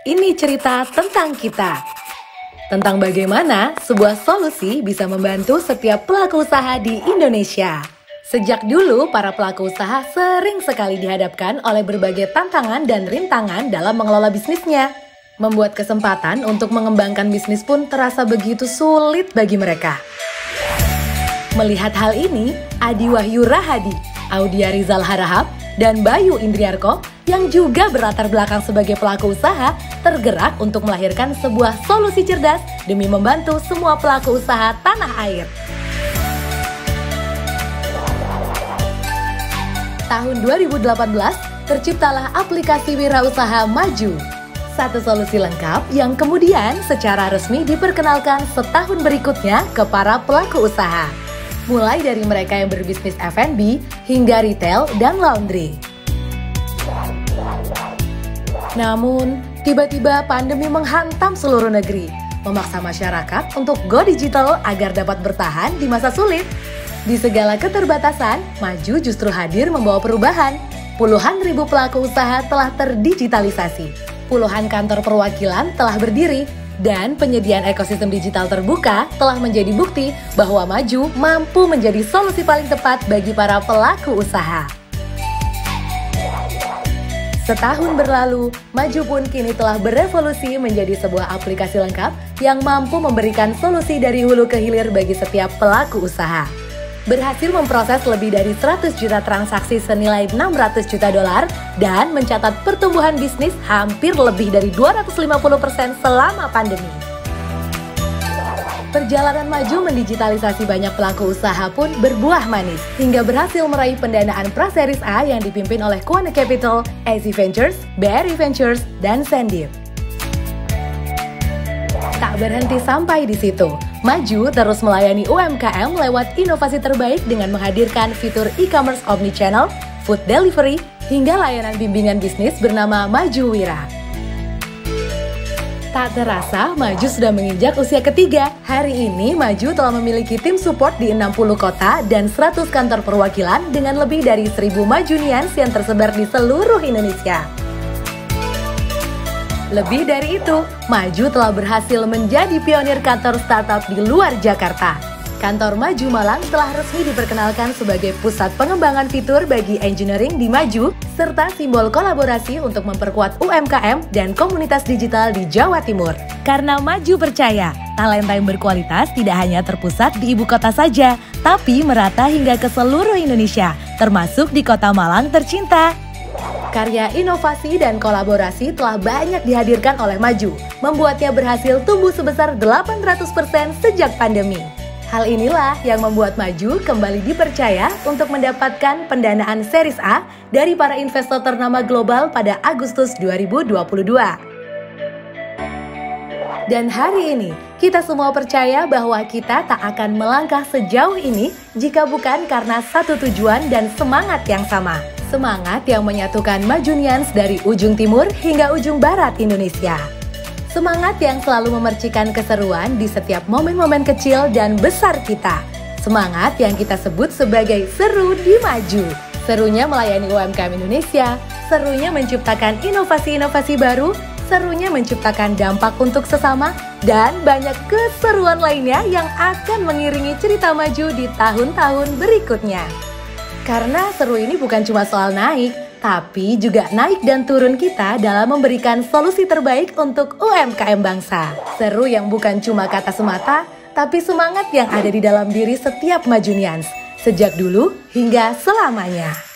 Ini cerita tentang kita. Tentang bagaimana sebuah solusi bisa membantu setiap pelaku usaha di Indonesia. Sejak dulu, para pelaku usaha sering sekali dihadapkan oleh berbagai tantangan dan rintangan dalam mengelola bisnisnya. Membuat kesempatan untuk mengembangkan bisnis pun terasa begitu sulit bagi mereka. Melihat hal ini, Adi Wahyu Rahadi, Audia Rizal Harahap, dan Bayu Indriarko yang juga berlatar belakang sebagai pelaku usaha tergerak untuk melahirkan sebuah solusi cerdas demi membantu semua pelaku usaha tanah air. Tahun 2018, terciptalah aplikasi Wirausaha Maju. Satu solusi lengkap yang kemudian secara resmi diperkenalkan setahun berikutnya ke para pelaku usaha. Mulai dari mereka yang berbisnis F&B hingga retail dan laundry. Namun, tiba-tiba pandemi menghantam seluruh negeri, memaksa masyarakat untuk go digital agar dapat bertahan di masa sulit. Di segala keterbatasan, Maju justru hadir membawa perubahan. Puluhan ribu pelaku usaha telah terdigitalisasi. Puluhan kantor perwakilan telah berdiri. Dan penyediaan ekosistem digital terbuka telah menjadi bukti bahwa Maju mampu menjadi solusi paling tepat bagi para pelaku usaha. Setahun berlalu, Maju pun kini telah berevolusi menjadi sebuah aplikasi lengkap yang mampu memberikan solusi dari hulu ke hilir bagi setiap pelaku usaha. Berhasil memproses lebih dari 100 juta transaksi senilai 600 juta dolar dan mencatat pertumbuhan bisnis hampir lebih dari 250% selama pandemi. Perjalanan Maju mendigitalisasi banyak pelaku usaha pun berbuah manis hingga berhasil meraih pendanaan Praseries A yang dipimpin oleh Quana Capital, Easy Ventures, BRI Ventures, dan Sendip. Tak berhenti sampai di situ, Maju terus melayani UMKM lewat inovasi terbaik dengan menghadirkan fitur e-commerce omnichannel, food delivery, hingga layanan bimbingan bisnis bernama Maju Wira. Tak terasa, Maju sudah menginjak usia ketiga. Hari ini, Maju telah memiliki tim support di 60 kota dan 100 kantor perwakilan dengan lebih dari 1.000 Majunians yang tersebar di seluruh Indonesia. Lebih dari itu, Maju telah berhasil menjadi pionir kantor startup di luar Jakarta. Kantor Maju Malang telah resmi diperkenalkan sebagai pusat pengembangan fitur bagi engineering di Maju, serta simbol kolaborasi untuk memperkuat UMKM dan komunitas digital di Jawa Timur. Karena Maju percaya, talenta yang berkualitas tidak hanya terpusat di ibu kota saja, tapi merata hingga ke seluruh Indonesia, termasuk di kota Malang tercinta. Karya inovasi dan kolaborasi telah banyak dihadirkan oleh Maju, membuatnya berhasil tumbuh sebesar 800% sejak pandemi. Hal inilah yang membuat Maju kembali dipercaya untuk mendapatkan pendanaan Series A dari para investor ternama global pada Agustus 2022. Dan hari ini, kita semua percaya bahwa kita tak akan melangkah sejauh ini jika bukan karena satu tujuan dan semangat yang sama. Semangat yang menyatukan Majunians dari ujung timur hingga ujung barat Indonesia. Semangat yang selalu memercikan keseruan di setiap momen-momen kecil dan besar kita. Semangat yang kita sebut sebagai seru di Maju. Serunya melayani UMKM Indonesia, serunya menciptakan inovasi-inovasi baru, serunya menciptakan dampak untuk sesama, dan banyak keseruan lainnya yang akan mengiringi cerita Maju di tahun-tahun berikutnya. Karena seru ini bukan cuma soal naik, tapi juga naik dan turun kita dalam memberikan solusi terbaik untuk UMKM bangsa. Seru yang bukan cuma kata semata, tapi semangat yang ada di dalam diri setiap Majunians, sejak dulu hingga selamanya.